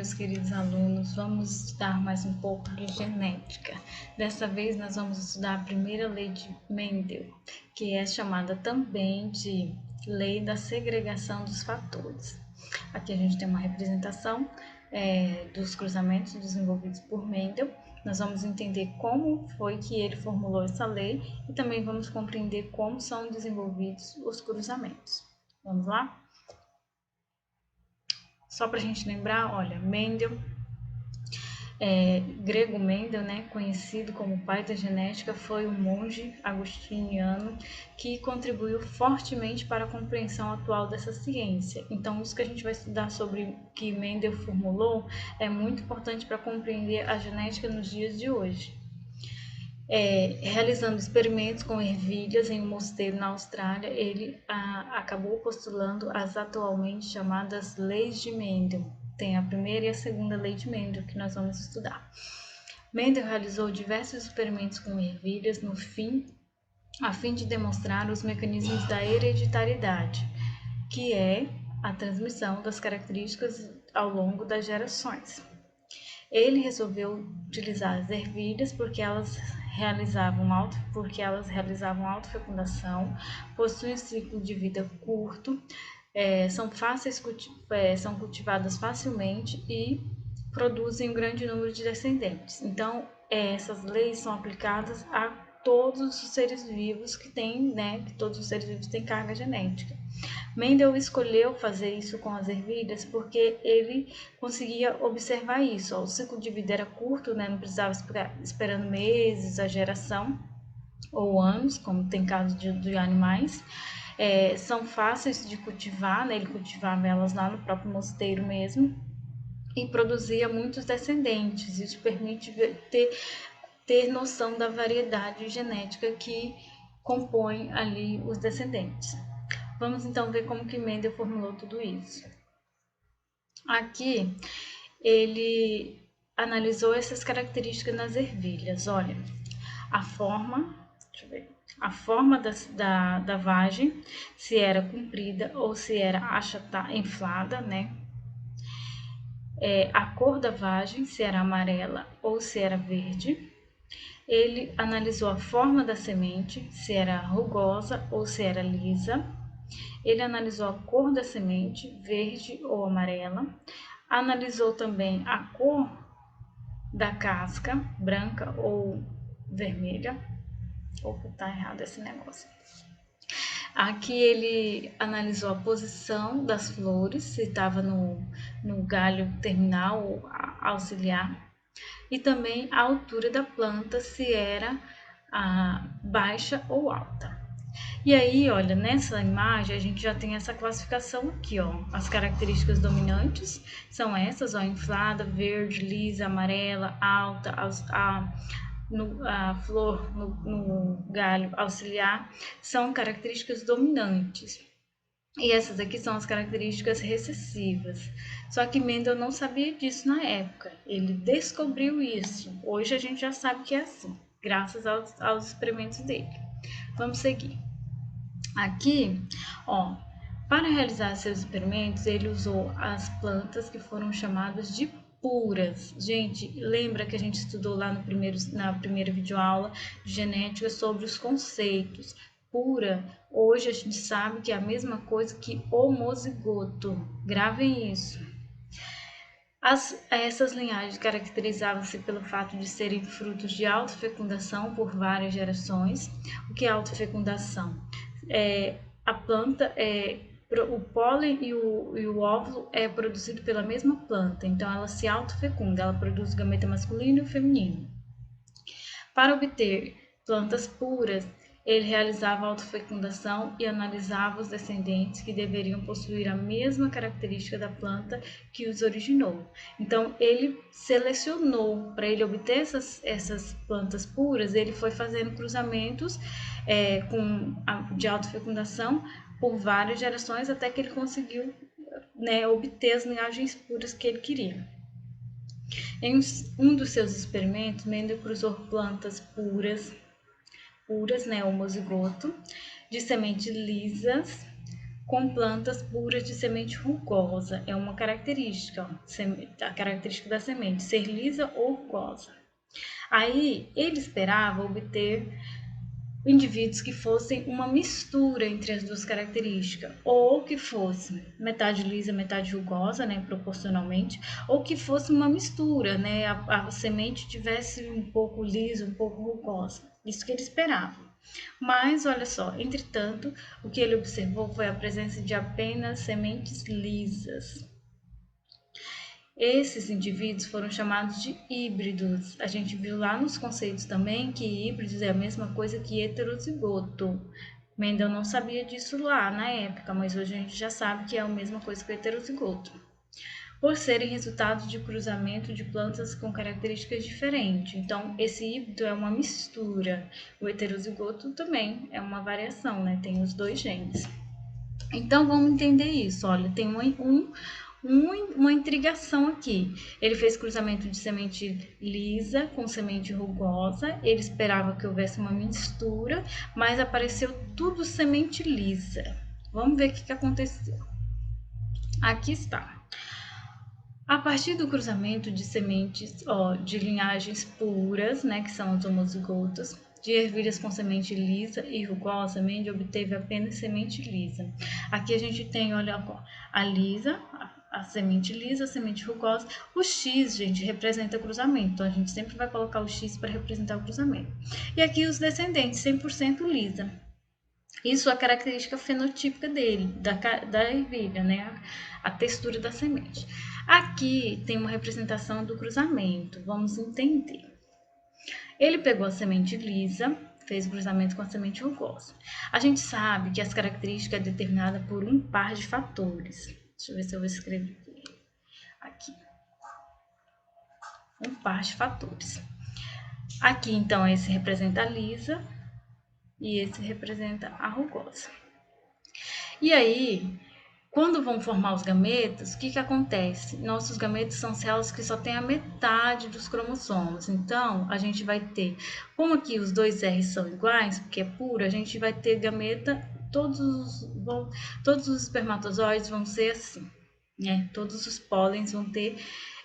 meus queridos alunos, vamos estudar mais um pouco de genética. Dessa vez nós vamos estudar a primeira lei de Mendel, que é chamada também de lei da segregação dos fatores. Aqui a gente tem uma representação dos cruzamentos desenvolvidos por Mendel. Nós vamos entender como foi que ele formulou essa lei e também vamos compreender como são desenvolvidos os cruzamentos. Vamos lá? Só para a gente lembrar, olha, Mendel, grego Mendel, né, conhecido como pai da genética, foi um monge agostiniano que contribuiu fortemente para a compreensão atual dessa ciência. Então, isso que a gente vai estudar sobre o que Mendel formulou é muito importante para compreender a genética nos dias de hoje. Realizando experimentos com ervilhas em um mosteiro na Austrália, ele acabou postulando as atualmente chamadas leis de Mendel. Tem a primeira e a segunda lei de Mendel que nós vamos estudar. Mendel realizou diversos experimentos com ervilhas a fim de demonstrar os mecanismos da hereditariedade, que é a transmissão das características ao longo das gerações. Ele resolveu utilizar as ervilhas porque elas realizavam autofecundação, possuem um ciclo de vida curto, são cultivadas facilmente e produzem um grande número de descendentes. Então, essas leis são aplicadas a todos os seres vivos que todos os seres vivos têm carga genética. Mendel escolheu fazer isso com as ervilhas porque ele conseguia observar isso. O ciclo de vida era curto, não precisava ficar esperando meses a geração ou anos, como tem caso de animais. São fáceis de cultivar, ele cultivava elas lá no próprio mosteiro mesmo e produzia muitos descendentes. Isso permite ter noção da variedade genética que compõe ali os descendentes. Vamos então ver como que Mendel formulou tudo isso. Aqui ele analisou essas características nas ervilhas. Olha, a forma da vagem, se era comprida ou se era achatada, inflada, né? A cor da vagem, se era amarela ou se era verde. Ele analisou a forma da semente, se era rugosa ou se era lisa. Ele analisou a cor da semente, verde ou amarela. Analisou também a cor da casca, branca ou vermelha. Opa, tá errado esse negócio. Aqui ele analisou a posição das flores, se estava no galho terminal ou auxiliar. E também a altura da planta, se era baixa ou alta. E aí, olha, nessa imagem a gente já tem essa classificação aqui, ó. As características dominantes são essas, ó, inflada, verde, lisa, amarela, alta, a flor no galho auxiliar, são características dominantes. E essas aqui são as características recessivas. Só que Mendel não sabia disso na época, ele descobriu isso. Hoje a gente já sabe que é assim, graças aos experimentos dele. Vamos seguir. Aqui, ó, para realizar seus experimentos, ele usou as plantas que foram chamadas de puras. Gente, lembra que a gente estudou lá na primeira videoaula de genética sobre os conceitos. Pura, hoje a gente sabe que é a mesma coisa que homozigoto. Gravem isso. Essas linhagens caracterizavam-se pelo fato de serem frutos de autofecundação por várias gerações. O que é autofecundação? A planta, o pólen e o óvulo é produzido pela mesma planta, então ela se autofecunda, ela produz o gameta masculino e o feminino. Para obter plantas puras, ele realizava a autofecundação e analisava os descendentes que deveriam possuir a mesma característica da planta que os originou. Então, ele selecionou, para ele obter essas plantas puras, ele foi fazendo cruzamentos de autofecundação por várias gerações, até que ele conseguiu obter as linhagens puras que ele queria. Em um dos seus experimentos, Mendel cruzou plantas puras, homozigoto, de sementes lisas com plantas puras de semente rugosa. É uma característica, ó, a característica da semente, ser lisa ou rugosa. Aí ele esperava obter indivíduos que fossem uma mistura entre as duas características, ou que fosse metade lisa, metade rugosa, né, proporcionalmente, ou que fosse uma mistura, né, a semente tivesse um pouco lisa, um pouco rugosa. Isso que ele esperava. Mas, olha só, entretanto, o que ele observou foi a presença de apenas sementes lisas. Esses indivíduos foram chamados de híbridos. A gente viu lá nos conceitos também que híbridos é a mesma coisa que heterozigoto. Mendel não sabia disso lá na época, mas hoje a gente já sabe que é a mesma coisa que o heterozigoto. Por serem resultados de cruzamento de plantas com características diferentes. Então, esse híbrido é uma mistura. O heterozigoto também é uma variação, né? Tem os dois genes. Então, vamos entender isso. Olha, tem uma intrigação aqui. Ele fez cruzamento de semente lisa com semente rugosa. Ele esperava que houvesse uma mistura, mas apareceu tudo semente lisa. Vamos ver o que aconteceu. Aqui está. A partir do cruzamento de sementes, de linhagens puras, né, que são os homozigotos, de ervilhas com semente lisa e rugosa, Mendel obteve apenas semente lisa. Aqui a gente tem, olha, a lisa, a semente lisa, a semente rugosa. O X, gente, representa cruzamento, então a gente sempre vai colocar o X para representar o cruzamento. E aqui os descendentes, 100% lisa. Isso é a característica fenotípica dele, da ervilha, né? A textura da semente. Aqui tem uma representação do cruzamento, vamos entender. Ele pegou a semente lisa, fez o cruzamento com a semente rugosa. A gente sabe que as características é determinada por um par de fatores. Deixa eu ver se eu vou escrever aqui. Um par de fatores. Aqui, então, esse representa a lisa e esse representa a rugosa. E aí, quando vão formar os gametas, o que acontece? Nossos gametas são células que só têm a metade dos cromossomos. Então, a gente vai ter, como aqui os dois R são iguais, porque é puro, a gente vai ter gameta, todos os espermatozoides vão ser assim, né? Todos os pólens vão ter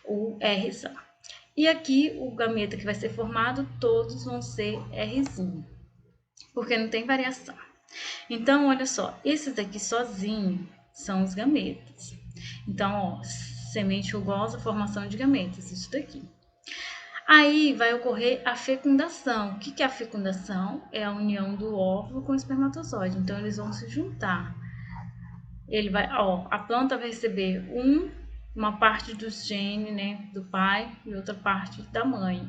o Rzão. E aqui, o gameta que vai ser formado, todos vão ser Rzinho, porque não tem variação. Então, olha só, esses aqui sozinho são os gametas. Então, ó, semente rugosa, formação de gametas, isso daqui. Aí vai ocorrer a fecundação. O que é a fecundação? É a união do óvulo com o espermatozoide. Então, eles vão se juntar. A planta vai receber uma parte dos genes, né, do pai e outra parte da mãe.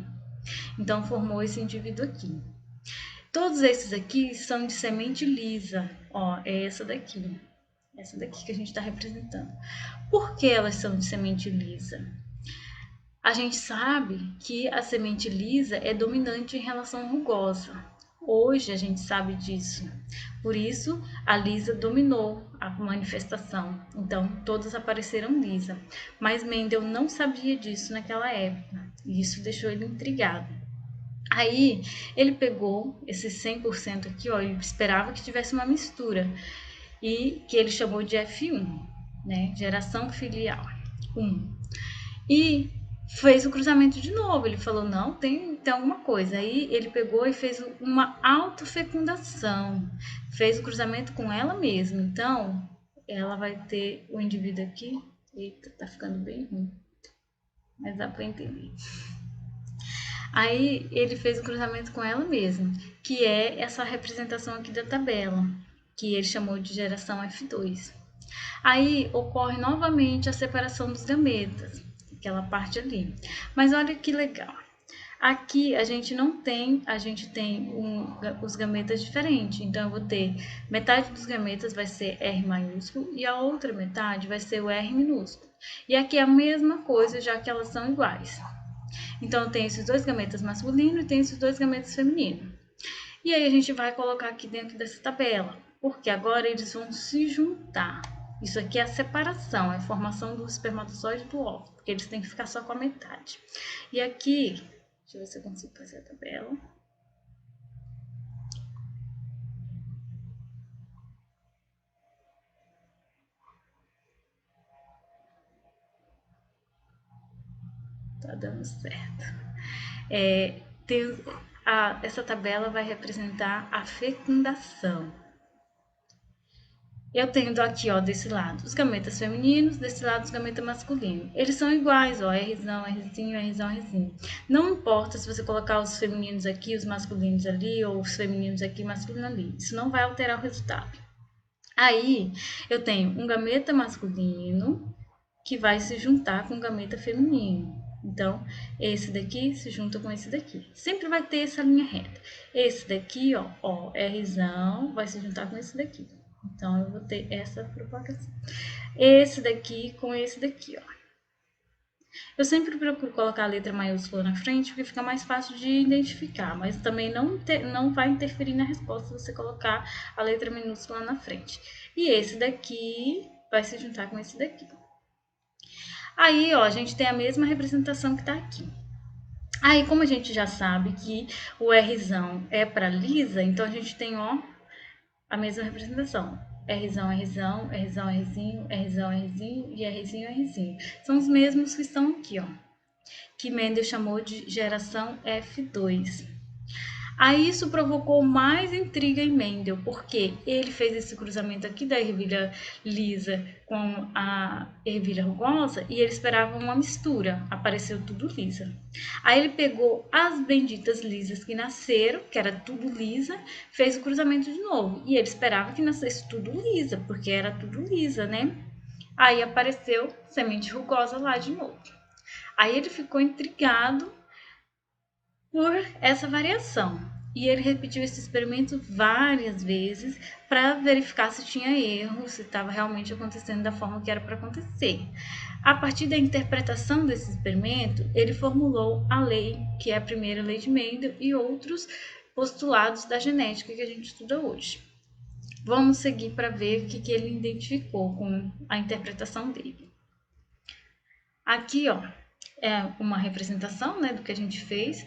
Então, formou esse indivíduo aqui. Todos esses aqui são de semente lisa, ó, é essa daqui que a gente está representando. Por que elas são de semente lisa? A gente sabe que a semente lisa é dominante em relação à rugosa. Hoje a gente sabe disso. Por isso, a lisa dominou a manifestação. Então, todas apareceram lisa. Mas Mendel não sabia disso naquela época. E isso deixou ele intrigado. Aí, ele pegou esse 100% aqui, ó, ele esperava que tivesse uma mistura, e que ele chamou de F1, né, geração filial 1. E fez o cruzamento de novo, ele falou, não, tem alguma coisa. Aí, ele pegou e fez uma autofecundação, fez o cruzamento com ela mesma. Então, ela vai ter o indivíduo aqui, eita, tá ficando bem ruim, mas dá pra entender. Aí ele fez o cruzamento com ela mesma, que é essa representação aqui da tabela, que ele chamou de geração F2. Aí ocorre novamente a separação dos gametas, aquela parte ali. Mas olha que legal. Aqui a gente tem os gametas diferentes. Então eu vou ter metade dos gametas vai ser R maiúsculo e a outra metade vai ser o R minúsculo. E aqui é a mesma coisa, já que elas são iguais. Então, tem esses dois gametas masculinos e tem esses dois gametas femininos. E aí, a gente vai colocar aqui dentro dessa tabela, porque agora eles vão se juntar. Isso aqui é a separação, é a formação do espermatozoide do óvulo, porque eles têm que ficar só com a metade. E aqui, deixa eu ver se eu consigo fazer a tabela. Tá dando certo. Essa tabela vai representar a fecundação. Eu tenho aqui, ó, desse lado os gametas femininos, desse lado os gametas masculinos. Eles são iguais, ó, Rzão, Rzinho, Rzão, Rzinho. Não importa se você colocar os femininos aqui, os masculinos ali, ou os femininos aqui, masculino ali. Isso não vai alterar o resultado. Aí, eu tenho um gameta masculino que vai se juntar com o gameta feminino. Então, esse daqui se junta com esse daqui. Sempre vai ter essa linha reta. Esse daqui, ó, Rzão, vai se juntar com esse daqui. Então, eu vou ter essa propagação. Esse daqui com esse daqui, ó. Eu sempre procuro colocar a letra maiúscula na frente, porque fica mais fácil de identificar, mas também não vai interferir na resposta se você colocar a letra minúscula na frente. E esse daqui vai se juntar com esse daqui. Aí, ó, a gente tem a mesma representação que tá aqui. Aí, como a gente já sabe que o Rzão é para lisa, então a gente tem, ó, a mesma representação. Rzão, Rzão, Rzão, Rzinho, Rzão, Rzinho e Rzinho, Rzinho. São os mesmos que estão aqui, ó, que Mendel chamou de geração F2. Aí isso provocou mais intriga em Mendel, porque ele fez esse cruzamento aqui da ervilha lisa com a ervilha rugosa e ele esperava uma mistura, apareceu tudo lisa. Aí ele pegou as benditas lisas que nasceram, que era tudo lisa, fez o cruzamento de novo. E ele esperava que nascesse tudo lisa, porque era tudo lisa, né? Aí apareceu semente rugosa lá de novo. Aí ele ficou intrigado por essa variação. E ele repetiu esse experimento várias vezes para verificar se tinha erro, se estava realmente acontecendo da forma que era para acontecer. A partir da interpretação desse experimento, ele formulou a lei, que é a primeira lei de Mendel, e outros postulados da genética que a gente estuda hoje. Vamos seguir para ver o que ele identificou com a interpretação dele. Aqui, ó, é uma representação, né, do que a gente fez.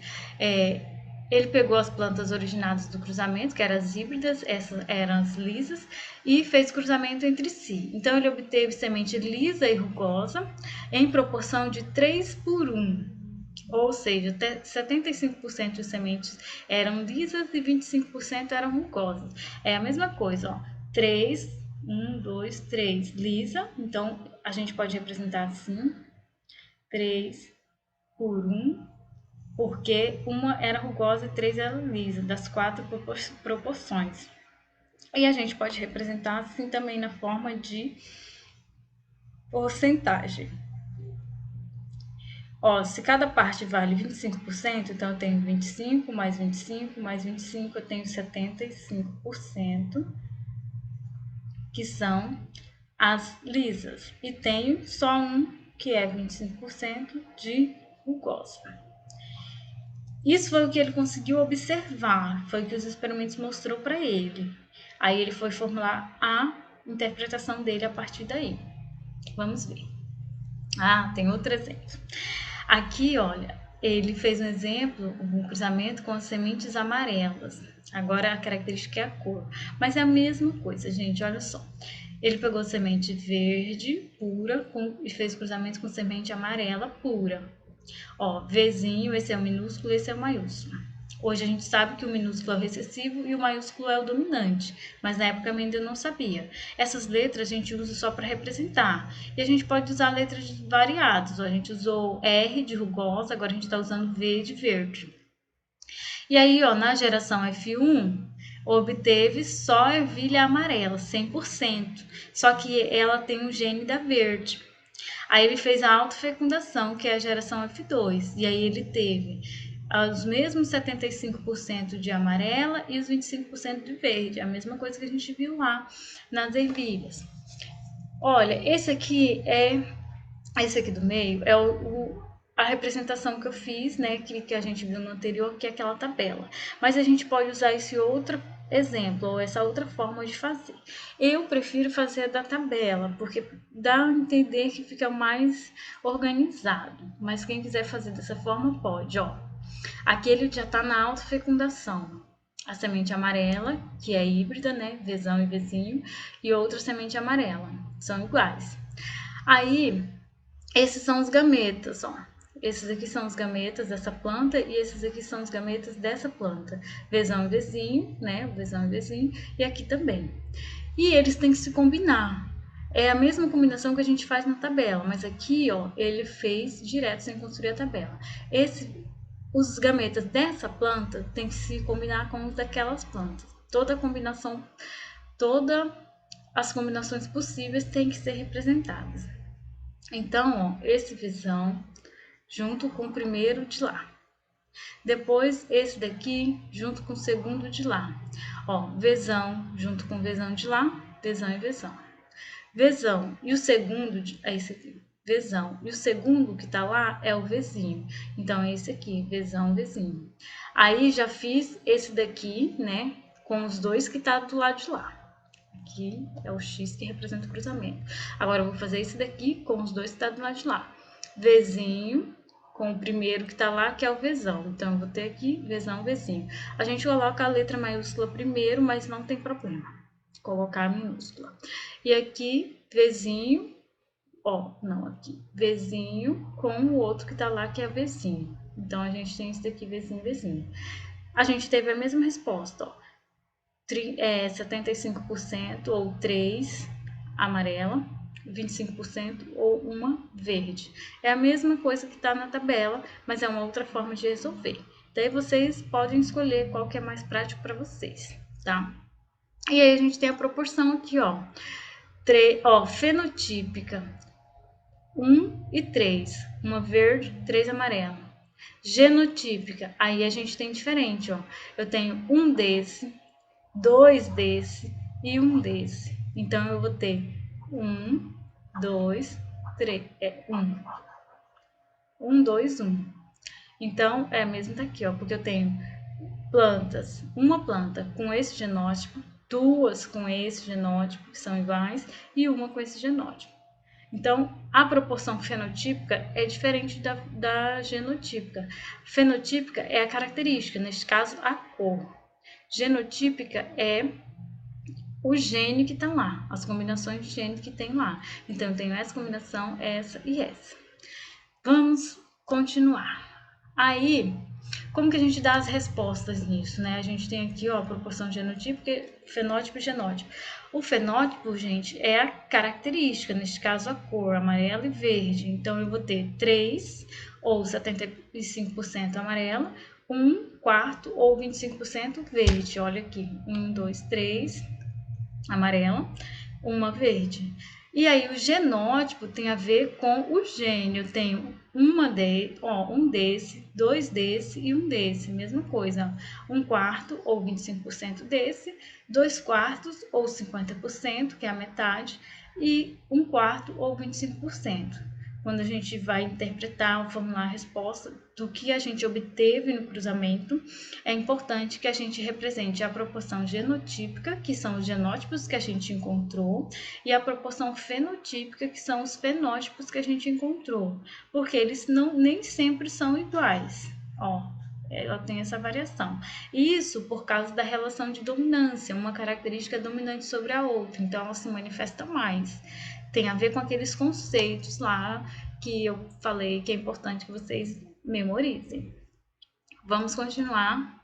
Ele pegou as plantas originadas do cruzamento, que eram as híbridas, essas eram as lisas, e fez cruzamento entre si. Então, ele obteve semente lisa e rugosa em proporção de 3:1, ou seja, 75% de sementes eram lisas e 25% eram rugosas. É a mesma coisa, ó, 3, 1, 2, 3, lisa, então a gente pode representar assim, 3:1, porque uma era rugosa e 3 era lisa, das 4 proporções. E a gente pode representar assim também na forma de porcentagem. Ó, se cada parte vale 25%, então eu tenho 25 mais 25 mais 25, eu tenho 75%, que são as lisas. E tenho só um, que é 25% de rugosa. Isso foi o que ele conseguiu observar, foi o que os experimentos mostrou para ele. Aí ele foi formular a interpretação dele a partir daí. Vamos ver. Ah, tem outro exemplo. Aqui, olha, ele fez um exemplo, um cruzamento com as sementes amarelas. Agora a característica é a cor, mas é a mesma coisa, gente, olha só. Ele pegou semente verde pura e fez cruzamento com semente amarela pura. Ó, Vzinho, esse é o minúsculo, esse é o maiúsculo. Hoje a gente sabe que o minúsculo é o recessivo e o maiúsculo é o dominante, mas na época Mendel não sabia. Essas letras a gente usa só para representar. E a gente pode usar letras variadas. Ó, a gente usou R de rugosa, agora a gente está usando V de verde. E aí, ó, na geração F1, obteve só ervilha amarela, 100%. Só que ela tem o gene da verde. Aí ele fez a autofecundação, que é a geração F2, e aí ele teve os mesmos 75% de amarela e os 25% de verde, a mesma coisa que a gente viu lá nas ervilhas. Olha, esse aqui do meio é a representação que eu fiz, né, que a gente viu no anterior, que é aquela tabela. Mas a gente pode usar esse outro exemplo, ou essa outra forma de fazer. Eu prefiro fazer da tabela, porque dá a entender que fica mais organizado. Mas quem quiser fazer dessa forma, pode, ó. Aqui ele já está na autofecundação. A semente amarela, que é híbrida, né, Vzão e Vzinho, e outra semente amarela, são iguais. Aí, esses são os gametas, ó. esses aqui são os gametas dessa planta e esses aqui são os gametas dessa planta. Vzão e Vzinho, né? Vzão e Vzinho, e aqui também. E eles têm que se combinar. É a mesma combinação que a gente faz na tabela, mas aqui, ó, ele fez direto sem construir a tabela. Os gametas dessa planta tem que se combinar com os daquelas plantas. Todas as combinações possíveis têm que ser representadas. Então, ó, esse Vzão junto com o primeiro de lá. Depois, esse daqui junto com o segundo de lá. Ó, Vzão junto com o Vzão de lá, Vzão e Vzão. Vzão e o segundo, é esse aqui. Vzão e o segundo que tá lá é o Vzinho. Então, é esse aqui, Vzão, Vzinho. Aí, já fiz esse daqui, né, com os dois que tá do lado de lá. Aqui é o X que representa o cruzamento. Agora, eu vou fazer esse daqui com os dois que tá do lado de lá. Vzinho com o primeiro que tá lá, que é o Vzão. Então, eu vou ter aqui Vzão, Vzinho. A gente coloca a letra maiúscula primeiro, mas não tem problema colocar a minúscula. E aqui, Vzinho, ó, não, aqui, Vzinho com o outro que tá lá, que é Vzinho. Então, a gente tem esse daqui, Vzinho, Vzinho. A gente teve a mesma resposta, ó. 75% ou 3 amarela, 25% ou uma verde. É a mesma coisa que tá na tabela, mas é uma outra forma de resolver. Daí, vocês podem escolher qual que é mais prático para vocês, tá? E aí, a gente tem a proporção aqui, ó. Fenotípica, 1 e 3. Uma verde, 3 amarela. Genotípica, aí a gente tem diferente, ó. Eu tenho um desse, 2 desse e um desse. Então, eu vou ter 1, 2, 3. 1, 2, 1. Então, é a mesma daqui, ó. Porque eu tenho plantas, uma planta com esse genótipo, duas com esse genótipo, que são iguais, e uma com esse genótipo. Então, a proporção fenotípica é diferente da genotípica. Fenotípica é a característica, neste caso, a cor. Genotípica é o gene que está lá, as combinações de gene que tem lá. Então, eu tenho essa combinação, essa e essa. Vamos continuar. Aí, como que a gente dá as respostas nisso, né? A gente tem aqui, ó, a proporção genotípica, fenótipo e genótipo. O fenótipo, gente, é a característica, neste caso a cor, amarela e verde. Então, eu vou ter 3 ou 75% amarela, 1 quarto ou 25% verde. Olha aqui, 1, 2, 3, amarela, uma verde. E aí, o genótipo tem a ver com o gene. Eu tenho um desse, 2 desse e um desse. Mesma coisa, 1 quarto ou 25% desse, 2 quartos ou 50%, que é a metade, e 1 quarto ou 25%. Quando a gente vai interpretar ou formular a resposta do que a gente obteve no cruzamento, é importante que a gente represente a proporção genotípica, que são os genótipos que a gente encontrou, e a proporção fenotípica, que são os fenótipos que a gente encontrou, porque eles nem sempre são iguais. Ó, ela tem essa variação. Isso por causa da relação de dominância, uma característica dominante sobre a outra, então ela se manifesta mais. Tem a ver com aqueles conceitos lá que eu falei que é importante que vocês memorizem. Vamos continuar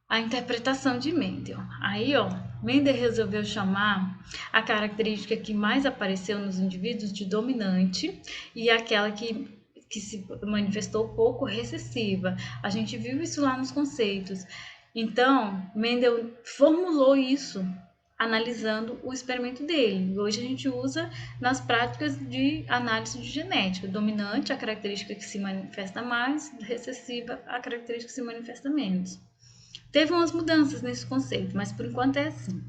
a interpretação de Mendel. Aí, ó, Mendel resolveu chamar a característica que mais apareceu nos indivíduos de dominante e aquela que se manifestou pouco recessiva. A gente viu isso lá nos conceitos. Então, Mendel formulou isso analisando o experimento dele. Hoje a gente usa nas práticas de análise de genética. Dominante, a característica que se manifesta mais, recessiva, a característica que se manifesta menos. Teve umas mudanças nesse conceito, mas por enquanto é assim.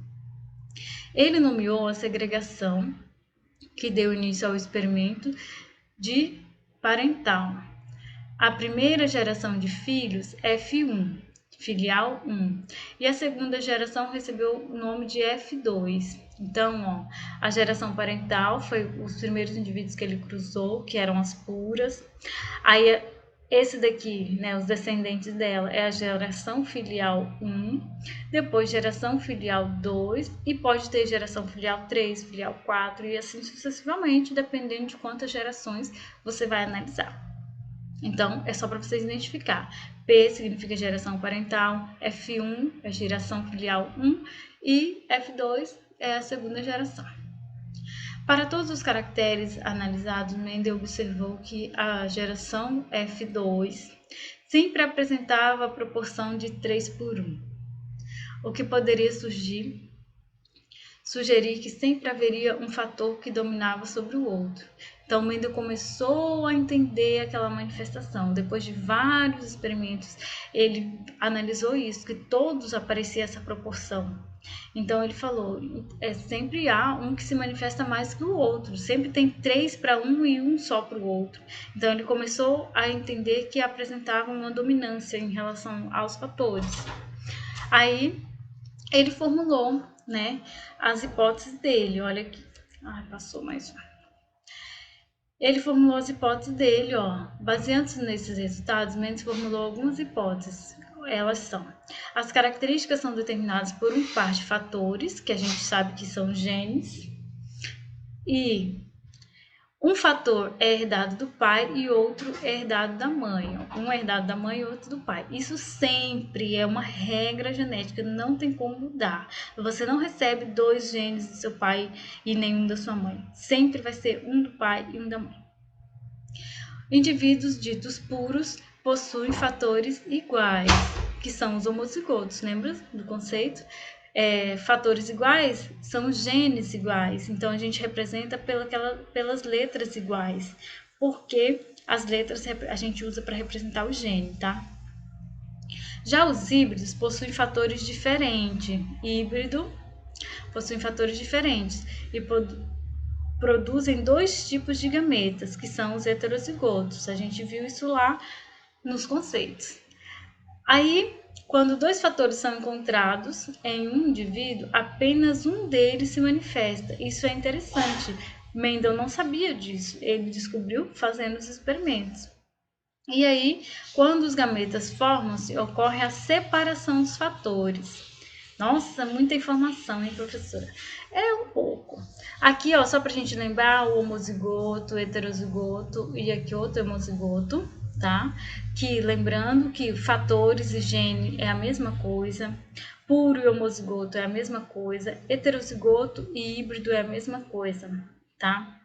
Ele nomeou a segregação que deu início ao experimento de parental. A primeira geração de filhos é F1, filial 1, e a segunda geração recebeu o nome de F2. Então, ó, a geração parental foi os primeiros indivíduos que ele cruzou, que eram as puras. Aí, esse daqui, né, os descendentes dela, é a geração filial 1, depois geração filial 2, e pode ter geração filial 3, filial 4, e assim sucessivamente, dependendo de quantas gerações você vai analisar. Então, é só para vocês identificar. P significa geração parental, F1 é geração filial 1 e F2 é a segunda geração. Para todos os caracteres analisados, Mendel observou que a geração F2 sempre apresentava a proporção de 3:1, o que poderia sugerir que sempre haveria um fator que dominava sobre o outro. Então, Mendel começou a entender aquela manifestação. Depois de vários experimentos, ele analisou isso, que todos aparecia essa proporção. Então, ele falou, sempre há um que se manifesta mais que o outro. Sempre tem 3 para um e 1 só para o outro. Então, ele começou a entender que apresentava uma dominância em relação aos fatores. Aí, ele formulou, né, as hipóteses dele. Olha aqui. Passou mais um. Ele formulou as hipóteses dele, ó. Baseando-se nesses resultados, Mendes formulou algumas hipóteses. Elas são: as características são determinadas por um par de fatores, que a gente sabe que são genes, e um fator é herdado do pai e outro é herdado da mãe. Um é herdado da mãe e outro do pai. Isso sempre é uma regra genética, não tem como mudar. Você não recebe 2 genes do seu pai e nenhum da sua mãe. Sempre vai ser um do pai e um da mãe. Indivíduos ditos puros possuem fatores iguais, que são os homozigotos. Lembra do conceito? Fatores iguais são genes iguais, então a gente representa pelas letras iguais, porque as letras a gente usa para representar o gene, tá? Já os híbridos possuem fatores diferentes. Híbrido possuem fatores diferentes e produzem 2 tipos de gametas, que são os heterozigotos. A gente viu isso lá nos conceitos. Aí, quando 2 fatores são encontrados em um indivíduo, apenas um deles se manifesta. Isso é interessante. Mendel não sabia disso, ele descobriu fazendo os experimentos. E aí, quando os gametas formam-se, ocorre a separação dos fatores. Nossa, muita informação, hein, professora? É um pouco. Aqui, ó, só pra gente lembrar, o homozigoto, o heterozigoto e aqui outro homozigoto, tá? Que lembrando que fatores e gene é a mesma coisa, puro e homozigoto é a mesma coisa, heterozigoto e híbrido é a mesma coisa, tá?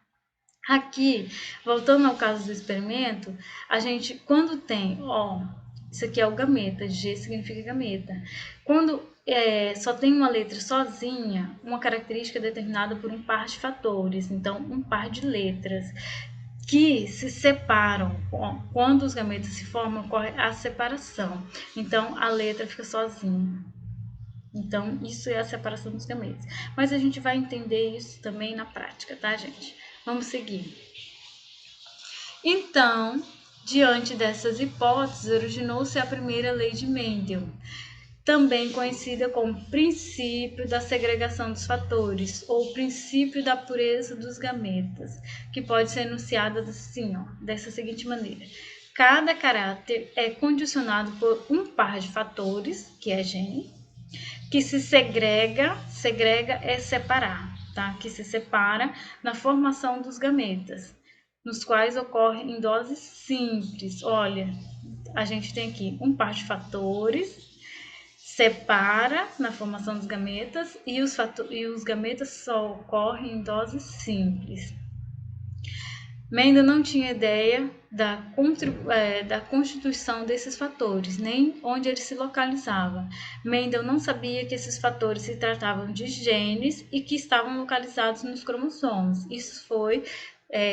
Aqui, voltando ao caso do experimento, a gente, quando tem, ó, isso aqui é o gameta, G significa gameta. Quando só tem uma letra sozinha, uma característica é determinada por um par de fatores, então um par de letras que se separam. Quando os gametas se formam, ocorre a separação. Então, a letra fica sozinha. Então, isso é a separação dos gametas. Mas a gente vai entender isso também na prática, tá, gente? Vamos seguir. Então, diante dessas hipóteses, originou-se a primeira lei de Mendel, também conhecida como princípio da segregação dos fatores, ou princípio da pureza dos gametas, que pode ser enunciada assim, ó, dessa seguinte maneira. Cada caráter é condicionado por um par de fatores, que é gene, que se segrega é separar, tá? Que se separa na formação dos gametas, nos quais ocorre em doses simples. Olha, a gente tem aqui um par de fatores, separa na formação dos gametas e os gametas só ocorrem em doses simples. Mendel não tinha ideia da constituição desses fatores, nem onde eles se localizavam. Mendel não sabia que esses fatores se tratavam de genes e que estavam localizados nos cromossomos. Isso foi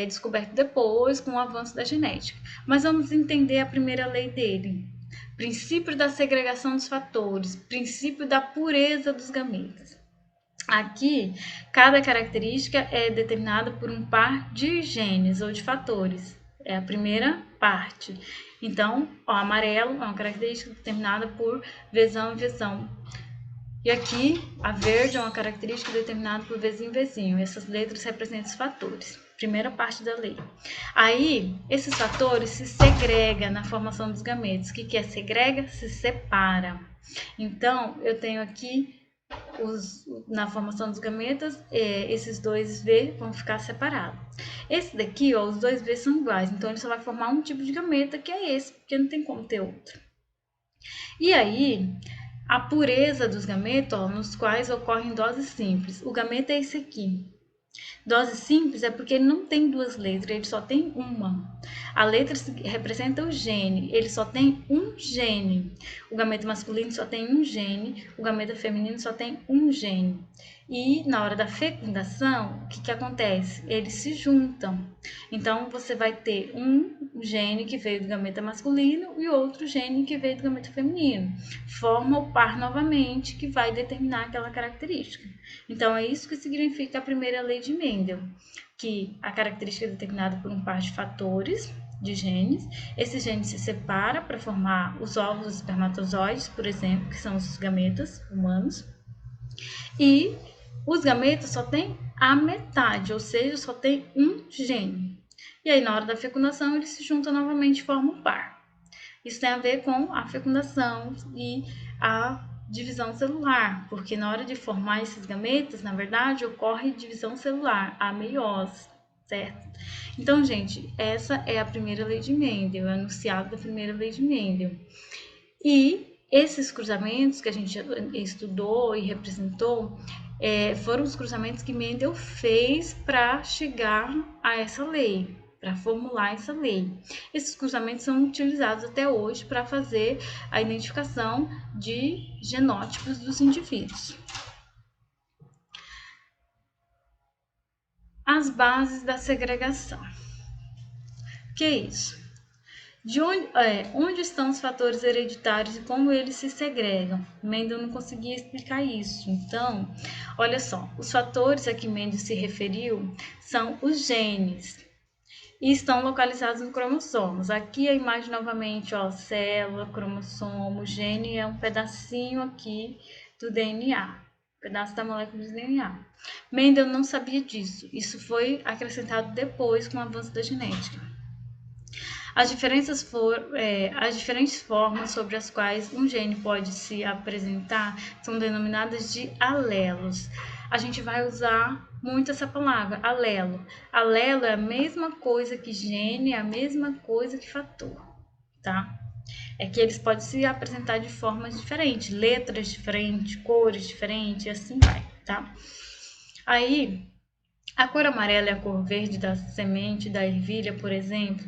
descoberto depois, com o avanço da genética. Mas vamos entender a primeira lei dele. Princípio da segregação dos fatores, princípio da pureza dos gametas. Aqui, cada característica é determinada por um par de genes ou de fatores. É a primeira parte. Então, o amarelo é uma característica determinada por vezão e vezão. E aqui, a verde é uma característica determinada por vezinho e vezinho. Essas letras representam os fatores. Primeira parte da lei. Aí, esses fatores se segregam na formação dos gametos. O que é segrega? Se separa. Então, eu tenho aqui na formação dos gametas, esses dois V vão ficar separados. Esse daqui, ó, os dois V são iguais, então ele só vai formar um tipo de gameta, que é esse, porque não tem como ter outro. E aí, a pureza dos gametas, ó, nos quais ocorrem doses simples. O gameta é esse aqui. Dose simples é porque ele não tem duas letras, ele só tem uma. A letra representa o gene, ele só tem um gene. O gameta masculino só tem um gene, o gameta feminino só tem um gene. E na hora da fecundação, o que acontece? Eles se juntam. Então, você vai ter um gene que veio do gameta masculino e outro gene que veio do gameta feminino. Forma o par novamente, que vai determinar aquela característica. Então, é isso que significa a primeira lei de Mendel, que a característica é determinada por um par de fatores, de genes. Esse gene se separa para formar os óvulos, os espermatozoides, por exemplo, que são os gametas humanos. E os gametas só têm a metade, ou seja, só tem um gene. E aí, na hora da fecundação, eles se juntam novamente e formam um par. Isso tem a ver com a fecundação e a divisão celular, porque na hora de formar esses gametas, na verdade, ocorre divisão celular, a meiose, certo? Então, gente, essa é a primeira lei de Mendel, é o enunciado da primeira lei de Mendel. E esses cruzamentos que a gente estudou e representou foram os cruzamentos que Mendel fez para chegar a essa lei, para formular essa lei. Esses cruzamentos são utilizados até hoje para fazer a identificação de genótipos dos indivíduos. As bases da segregação. O que é isso? Onde estão os fatores hereditários e como eles se segregam? Mendel não conseguia explicar isso. Então, olha só, os fatores a que Mendel se referiu são os genes e estão localizados nos cromossomos. Aqui a imagem novamente, ó, célula, cromossomo, gene é um pedacinho aqui do DNA, pedaço da molécula de DNA. Mendel não sabia disso. Isso foi acrescentado depois com o avanço da genética. As diferentes formas sobre as quais um gene pode se apresentar são denominadas de alelos. A gente vai usar muito essa palavra, alelo. Alelo é a mesma coisa que gene, é a mesma coisa que fator, tá? É que eles podem se apresentar de formas diferentes, letras diferentes, cores diferentes, e assim vai, tá? Aí, a cor amarela e a cor verde da semente da ervilha, por exemplo,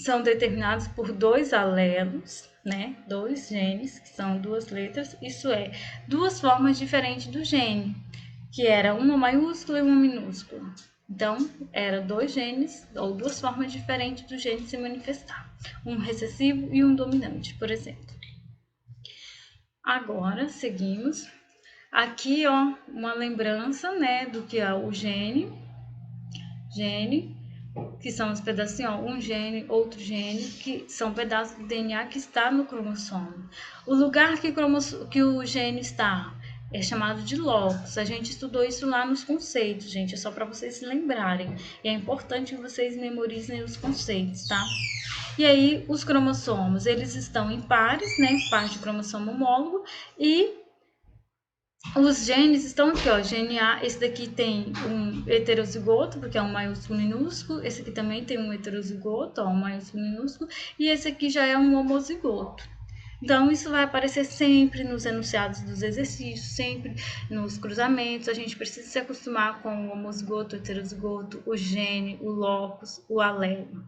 são determinados por dois alelos, né? Dois genes, que são duas letras, isso é, duas formas diferentes do gene, que era uma maiúscula e uma minúscula. Então, eram dois genes, ou duas formas diferentes do gene se manifestar. Um recessivo e um dominante, por exemplo. Agora, seguimos. Aqui, ó, uma lembrança, né, do que é o gene, que são os pedacinhos, ó, um gene, outro gene, que são pedaços do DNA que está no cromossomo. O lugar que o gene está é chamado de locus. A gente estudou isso lá nos conceitos, gente, é só para vocês se lembrarem. E é importante que vocês memorizem os conceitos, tá? E aí, os cromossomos, eles estão em pares, né? Par de cromossomo homólogo, e os genes estão aqui, ó, gene A, esse daqui tem um heterozigoto, porque é um maiúsculo minúsculo, esse aqui também tem um heterozigoto, ó, um maiúsculo minúsculo, e esse aqui já é um homozigoto. Então, isso vai aparecer sempre nos enunciados dos exercícios, sempre nos cruzamentos, a gente precisa se acostumar com o homozigoto, o heterozigoto, o gene, o locus, o alelo.